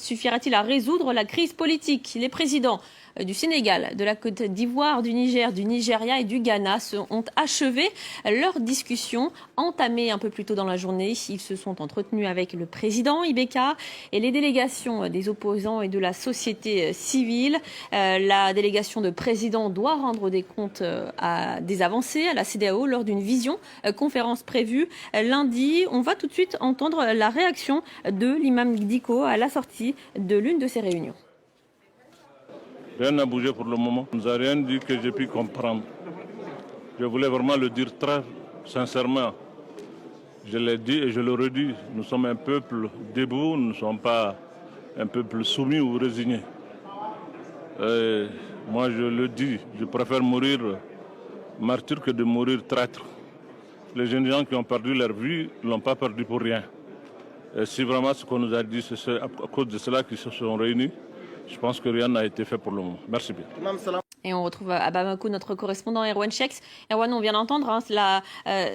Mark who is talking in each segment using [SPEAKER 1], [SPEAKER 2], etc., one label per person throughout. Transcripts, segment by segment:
[SPEAKER 1] suffira-t-il à résoudre la crise politique? Les présidents du Sénégal, de la Côte d'Ivoire, du Niger, du Nigeria et du Ghana ont achevé leur discussion entamée un peu plus tôt dans la journée. Ils se sont entretenus avec le président Ibeka et les délégations des opposants et de la société civile. La délégation de président doit rendre des comptes à des avancées à la CEDEAO lors d'une conférence prévue lundi. On va tout de suite entendre la réaction de l'imam Dicko à la sortie de l'une de ces réunions.
[SPEAKER 2] Rien n'a bougé pour le moment. On ne nous a rien dit que j'ai pu comprendre. Je voulais vraiment le dire très sincèrement. Je l'ai dit et je le redis. Nous sommes un peuple debout, nous ne sommes pas un peuple soumis ou résigné. Moi, je le dis, je préfère mourir martyr que de mourir traître. Les jeunes gens qui ont perdu leur vie ne l'ont pas perdu pour rien. Et si vraiment ce qu'on nous a dit, c'est à cause de cela qu'ils se sont réunis, je pense que rien n'a été fait pour le moment. Merci bien.
[SPEAKER 1] Et on retrouve à Bamako notre correspondant Erwan Chex. Erwan, on vient d'entendre,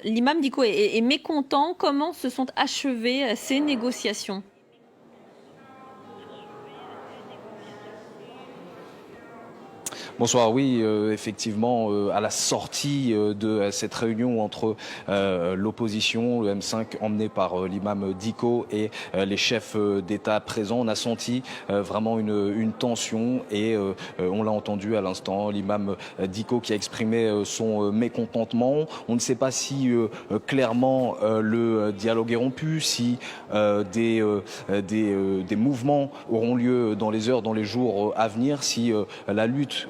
[SPEAKER 1] l'imam Dicko est mécontent. Comment se sont achevées ces négociations ?
[SPEAKER 3] Bonsoir, oui, effectivement, à la sortie de cette réunion entre l'opposition, le M5 emmené par l'imam Dicko et les chefs d'État présents, on a senti vraiment une tension et on l'a entendu à l'instant, l'imam Dicko qui a exprimé son mécontentement. On ne sait pas si clairement le dialogue est rompu, si des mouvements auront lieu dans les heures, dans les jours à venir, si la lutte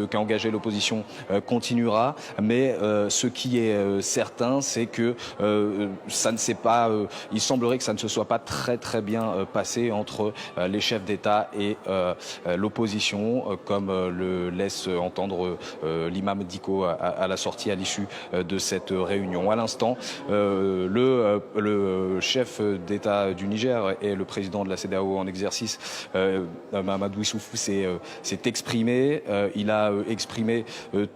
[SPEAKER 3] qu'a engagé l'opposition continuera, mais ce qui est certain, c'est que ça ne s'est pas, il semblerait que ça ne se soit pas très bien passé entre les chefs d'État et l'opposition, comme le laisse entendre l'imam Dicko à la sortie, à l'issue de cette réunion. À l'instant, le chef d'État du Niger et le président de la CEDEAO en exercice, Mahamadou Issoufou, s'est exprimé. Il a exprimé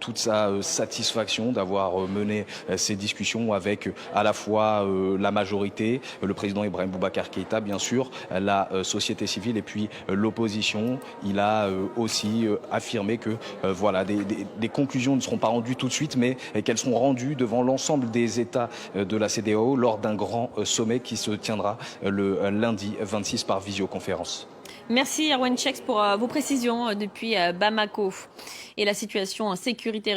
[SPEAKER 3] toute sa satisfaction d'avoir mené ces discussions avec à la fois la majorité, le président Ibrahim Boubacar Keïta, bien sûr, la société civile et puis l'opposition. Il a aussi affirmé que voilà, des conclusions ne seront pas rendues tout de suite, mais qu'elles seront rendues devant l'ensemble des États de la CEDEAO lors d'un grand sommet qui se tiendra le lundi 26 par visioconférence.
[SPEAKER 1] Merci Erwan Chex pour vos précisions depuis Bamako. Et la situation en sécurité